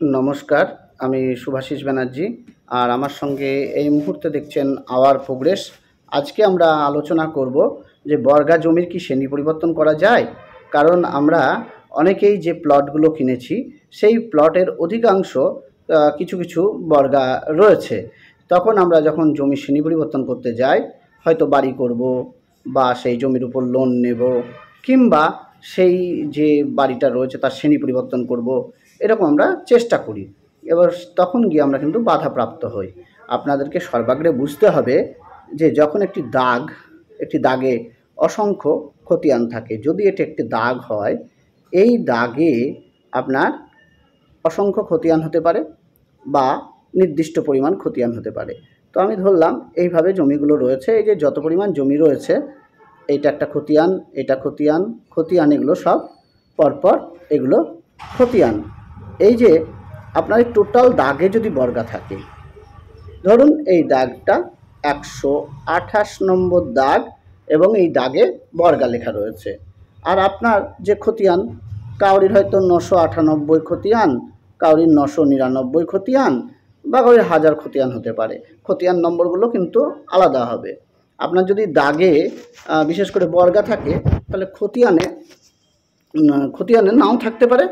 নমস্কার, আমি শুভাশিস ব্যানার্জি। আর আমার সঙ্গে এই মুহূর্তে দেখছেন আওয়ার প্রোগ্রেস। আজকে আমরা আলোচনা করব যে বর্গা জমির কি শ্রেণী পরিবর্তন করা যায়। কারণ আমরা অনেকেই যে প্লটগুলো কিনেছি সেই প্লটের অধিকাংশ কিছু কিছু বর্গা রয়েছে। তখন আমরা যখন জমির শ্রেণী পরিবর্তন করতে যাই, হয়তো বাড়ি করব বা সেই জমির উপর লোন নেব, কিংবা সেই যে বাড়িটা রয়েছে তার শ্রেণী পরিবর্তন করব, এরকম আমরা চেষ্টা করি। এবার তখন গিয়ে আমরা কিন্তু বাধাপ্রাপ্ত হই। আপনাদেরকে সর্বাগ্রে বুঝতে হবে যে যখন একটি দাগে অসংখ্য খতিয়ান থাকে, যদি এটি একটি দাগ হয়, এই দাগে আপনার অসংখ্য খতিয়ান হতে পারে বা নির্দিষ্ট পরিমাণ খতিয়ান হতে পারে। তো আমি ধরলাম এইভাবে জমিগুলো রয়েছে, এই যে যত পরিমাণ জমি রয়েছে, এইটা একটা খতিয়ান, এটা খতিয়ান, খতিয়ান, এগুলো সব পরপর এগুলো খতিয়ান। এই যে আপনার টোটাল দাগে যদি বর্গা থাকে, ধরুন এই দাগটা 128 নম্বর দাগ এবং এই দাগে বর্গা লেখা রয়েছে। আর আপনার যে খতিয়ান, কাউরির হয়তো 998 খতিয়ান, কাউরির 999 খতিয়ান, বা কাউরির 1000 খতিয়ান হতে পারে। খতিয়ান নম্বরগুলো কিন্তু আলাদা হবে। আপনার যদি দাগে বিশেষ করে বর্গা থাকে, তাহলে খতিয়ানে নাও থাকতে পারে,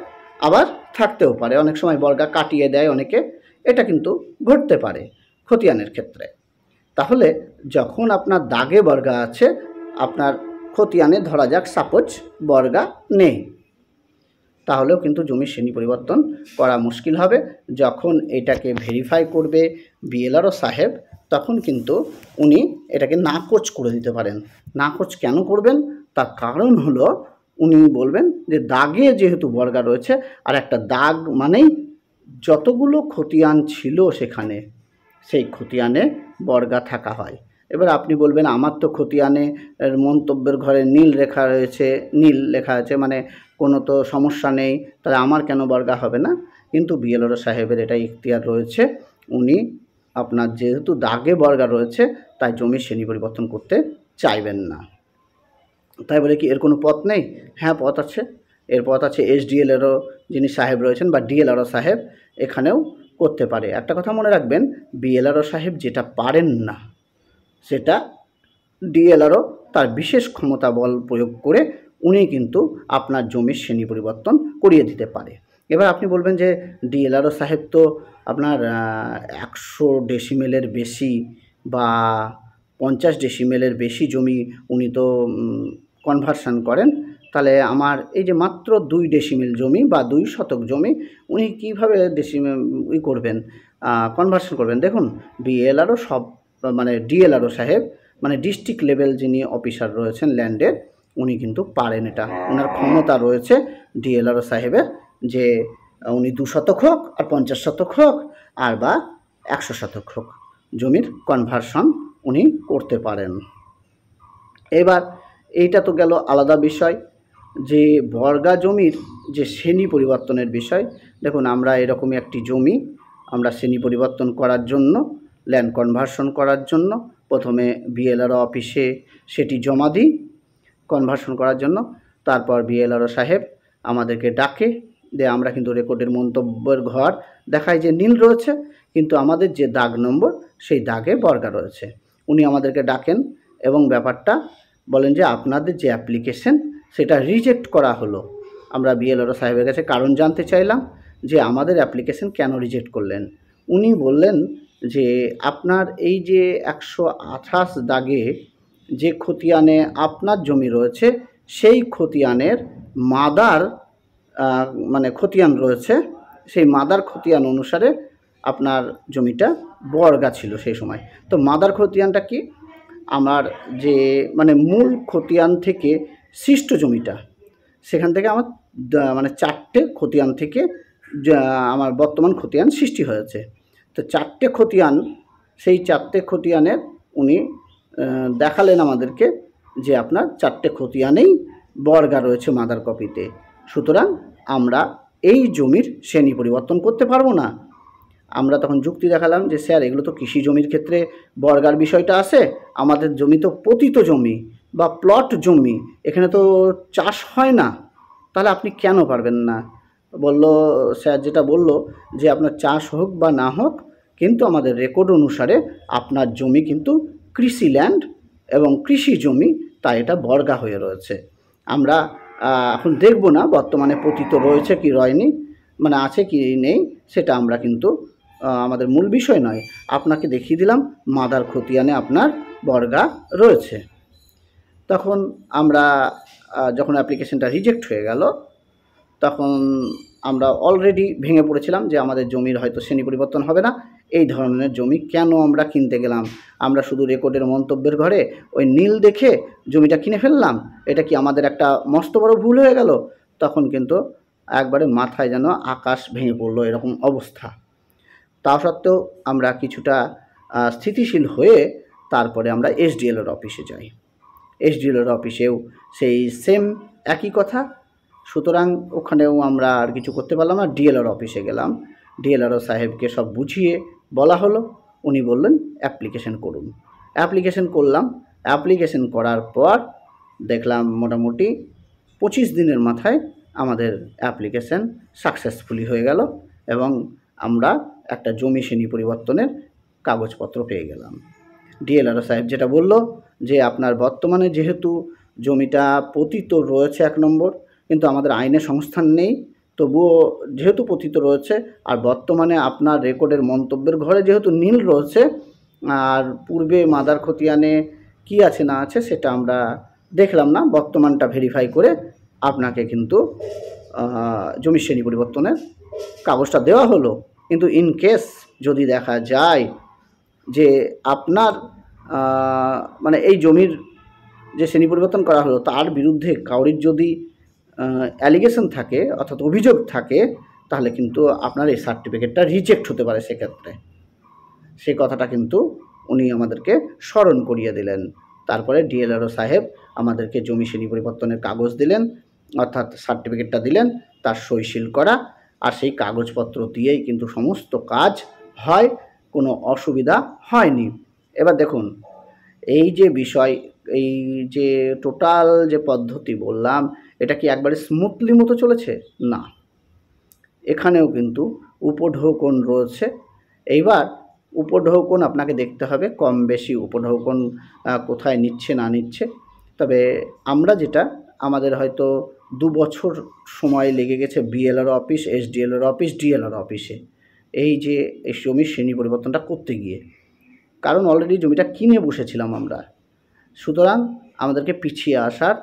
আবার থাকতেও পারে। অনেক সময় বর্গা কাটিয়ে দেয় অনেকে, এটা কিন্তু ঘটতে পারে খতিয়ানের ক্ষেত্রে। তাহলে যখন আপনার দাগে বর্গা আছে, আপনার খতিয়ানে ধরা যাক সাপোজ বর্গা নেই, তাহলেও কিন্তু জমির শ্রেণী পরিবর্তন করা মুশকিল হবে। যখন এটাকে ভেরিফাই করবে বিএলআরও সাহেব, তখন কিন্তু উনি এটাকে নাকচ করে দিতে পারেন। নাকচ কেন করবেন? তার কারণ হলো, উনি বলবেন যে দাগে যেহেতু বর্গা রয়েছে, আর একটা দাগ মানেই যতগুলো খতিয়ান ছিল সেখানে, সেই খতিয়ানে বর্গা থাকা হয়। এবার আপনি বলবেন, আমার তো খতিয়ানে মন্তব্যের ঘরে নীল লেখা আছে, মানে কোনো তো সমস্যা নেই, তাহলে আমার কেন বর্গা হবে না? কিন্তু বিএলআরও সাহেবের এটা ইখতিয়ার রয়েছে। উনি আপনার যেহেতু দাগে বর্গা রয়েছে, তাই জমির শ্রেণী পরিবর্তন করতে চাইবেন না। তাই বলে কি এর কোনো পথ নেই? হ্যাঁ, পথ আছে। এর পথ আছে। এসডিএলেরও যিনি সাহেব রয়েছেন বা ডিএলআরও সাহেব এখানেও করতে পারে। একটা কথা মনে রাখবেন, বিএলআরও সাহেব যেটা পারেন না, সেটা ডিএলআরও তার বিশেষ ক্ষমতা বল প্রয়োগ করে উনি কিন্তু আপনার জমির শ্রেণী পরিবর্তন করিয়ে দিতে পারে। এবার আপনি বলবেন যে ডিএলআরও সাহেব তো আপনার 100 ডেসিমেলের বেশি বা 50 ডেসিমেলের বেশি জমি উনি তো কনভার্সন করেন, তাহলে আমার এই যে মাত্র 2 ডেসিমেল জমি বা 2 শতক জমি উনি কীভাবে কনভার্সন করবেন? দেখুন, বিএলআরও ডিএলআরও সাহেব, মানে ডিস্ট্রিক্ট লেভেল যিনি অফিসার রয়েছেন ল্যান্ডের, উনি কিন্তু পারেন এটা। ওনার ক্ষমতা রয়েছে ডিএলআরও সাহেবের, যে উনি 2 শতক হোক আর 50 শতক হোক আর বা 100 শতক হোক, জমির কনভার্সন উনি করতে পারেন। এবার এইটা তো গেল আলাদা বিষয়, যে বর্গা জমির যে শ্রেণী পরিবর্তনের বিষয়। দেখুন, আমরা এরকমই একটি জমি আমরা শ্রেণী পরিবর্তন করার জন্য, ল্যান্ড কনভার্সন করার জন্য প্রথমে বিএলআরও অফিসে সেটি জমা দিই কনভার্সন করার জন্য। তারপর বিএলআরও সাহেব আমাদেরকে ডাকে, আমরা কিন্তু রেকর্ডের মন্তব্যের ঘর দেখায় যে নীল রয়েছে, কিন্তু আমাদের যে দাগ নম্বর সেই দাগে বর্গা রয়েছে। উনি আমাদেরকে ডাকেন এবং ব্যাপারটা বলেন যে আপনাদের যে অ্যাপ্লিকেশন সেটা রিজেক্ট করা হলো। আমরা বিএলআরও সাহেবের কাছে কারণ জানতে চাইলাম যে আমাদের অ্যাপ্লিকেশন কেন রিজেক্ট করলেন। উনি বললেন যে আপনার এই যে 128 দাগে যে খতিয়ানে আপনার জমি রয়েছে, সেই খতিয়ানের মাদার খতিয়ান রয়েছে, সেই মাদার খতিয়ান অনুসারে আপনার জমিটা বর্গা ছিল সেই সময়। তো মাদার খতিয়ানটা কি? আমার যে মূল খতিয়ান থেকে সৃষ্ট জমিটা, সেখান থেকে আমার 4টে খতিয়ান থেকে আমার বর্তমান খতিয়ান সৃষ্টি হয়েছে। তো 4টে খতিয়ান, সেই 4টে খতিয়ানের উনি দেখালেন আমাদেরকে যে আপনার 4টে খতিয়ানেই বর্গা রয়েছে মাদার কপিতে, সুতরাং আমরা এই জমির শ্রেণী পরিবর্তন করতে পারবো না। আমরা তখন যুক্তি দেখালাম যে স্যার, এগুলো তো কৃষি জমির ক্ষেত্রে বর্গার বিষয়টা আছে, আমাদের জমি তো পতিত জমি বা প্লট জমি, এখানে তো চাষ হয় না, তাহলে আপনি কেন পারবেন না? বলল, স্যার যেটা বলল যে আপনার চাষ হোক বা না হোক, কিন্তু আমাদের রেকর্ড অনুসারে আপনার জমি কিন্তু কৃষি ল্যান্ড এবং কৃষি জমি, তাই এটা বর্গা হয়ে রয়েছে। আমরা এখন দেখব না বর্তমানে পতিত রয়েছে কি রয়নি, মানে আছে কি নেই, সেটা আমরা কিন্তু আমাদের মূল বিষয় নয়। আপনাকে দেখিয়ে দিলাম মাদার খতিয়ানে আপনার বর্গা রয়েছে। তখন আমরা যখন অ্যাপ্লিকেশনটা রিজেক্ট হয়ে গেল, তখন আমরা অলরেডি ভেঙে পড়েছিলাম যে আমাদের জমির হয়তো শ্রেণী পরিবর্তন হবে না। এই ধরনের জমি কেন আমরা কিনতে গেলাম? আমরা শুধু রেকর্ডের মন্তব্যের ঘরে ওই নীল দেখে জমিটা কিনে ফেললাম, এটা কি আমাদের একটা মস্ত বড় ভুল হয়ে গেল? তখন কিন্তু একবারে মাথায় যেন আকাশ ভেঙে পড়লো এরকম অবস্থা। তা সত্ত্বেও আমরা কিছুটা স্থিতিশীল হয়ে তারপরে আমরা এসডিএলের অফিসে যাই। এসডিএলের অফিসেও সেই সেম একই কথা। সুতরাং ওখানেও আমরা আর কিছু করতে পারলাম না। ডিএলআর অফিসে গেলাম, ডিএলআরও সাহেবকে সব বুঝিয়ে বলা হলো। উনি বললেন অ্যাপ্লিকেশন করুন। অ্যাপ্লিকেশন করলাম। অ্যাপ্লিকেশন করার পর দেখলাম মোটামুটি 25 দিনের মাথায় আমাদের অ্যাপ্লিকেশন সাকসেসফুলি হয়ে গেল এবং আমরা একটা জমি শ্রেণী পরিবর্তনের কাগজপত্র পেয়ে গেলাম। ডিএলআরও সাহেব যেটা বলল যে আপনার বর্তমানে যেহেতু জমিটা পতিত রয়েছে 1 নম্বর, কিন্তু আমাদের আইনে সংস্থান নেই, তবুও যেহেতু পতিত রয়েছে আর বর্তমানে আপনার রেকর্ডের মন্তব্যের ঘরে যেহেতু নীল রয়েছে, আর পূর্বে মাদার খতিয়ানে কি আছে না আছে সেটা আমরা দেখলাম না, বর্তমানটা ভেরিফাই করে আপনাকে কিন্তু জমি শ্রেণী পরিবর্তনের কাগজটা দেওয়া হলো। কিন্তু ইন কেস যদি দেখা যায় যে আপনার মানে এই জমির যে শ্রেণী পরিবর্তন করা হলো তার বিরুদ্ধে কাউরির যদি অ্যালিগেশন থাকে অর্থাৎ অভিযোগ থাকে, তাহলে কিন্তু আপনার এই সার্টিফিকেটটা রিজেক্ট হতে পারে। সেক্ষেত্রে সেই কথাটা কিন্তু উনি আমাদেরকে স্মরণ করিয়ে দিলেন। তারপরে ডিএলআরও সাহেব আমাদেরকে জমি শ্রেণী পরিবর্তনের কাগজ দিলেন, অর্থাৎ সার্টিফিকেটটা দিলেন, তার সইশিল করা, আর সেই কাগজপত্র দিয়েই কিন্তু সমস্ত কাজ হয়, কোনো অসুবিধা হয়নি। এবার দেখুন, এই যে বিষয়, এই যে টোটাল যে পদ্ধতি বললাম, এটা কি একবারে স্মুথলি মতো চলেছে? না, এখানেও কিন্তু উপঢৌকন রয়েছে। এইবার উপঢৌকন আপনাকে দেখতে হবে, কম বেশি উপঢৌকন কোথায় নিচ্ছে না নিচ্ছে। তবে আমরা যেটা, আমাদের হয়তো 2 বছর সময় লেগে গেছে বিএলআর অফিস, এসডিএলআর অফিস, ডিএলআর অফিসে এই যে এই জমির শ্রেণী পরিবর্তনটা করতে গিয়ে, কারণ অলরেডি জমিটা কিনে বসেছিলাম আমরা। সুতরাং আমাদেরকে পিছিয়ে আসার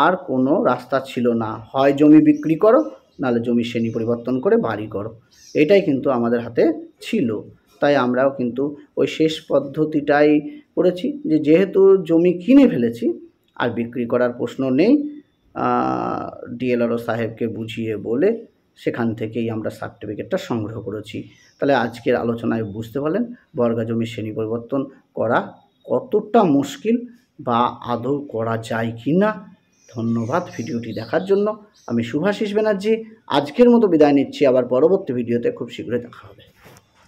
আর কোনো রাস্তা ছিল না। হয় জমি বিক্রি করো, নাহলে জমি শ্রেণী পরিবর্তন করে বাড়ি করো, এটাই কিন্তু আমাদের হাতে ছিল। তাই আমরাও কিন্তু ওই শেষ পদ্ধতিটাই করেছি, যে যেহেতু জমি কিনে ফেলেছি আর বিক্রি করার প্রশ্ন নেই, ডিএলআরও সাহেবকে বুঝিয়ে বলে সেখান থেকেই আমরা সার্টিফিকেটটা সংগ্রহ করেছি। তাহলে আজকের আলোচনায় বুঝতে পারলেন বর্গা জমির শ্রেণী পরিবর্তন করা কতটা মুশকিল বা আদৌ করা যায় কি না। ধন্যবাদ ভিডিওটি দেখার জন্য। আমি শুভাশিস ব্যানার্জি আজকের মতো বিদায় নিচ্ছি। আবার পরবর্তী ভিডিওতে খুব শীঘ্রই দেখা হবে।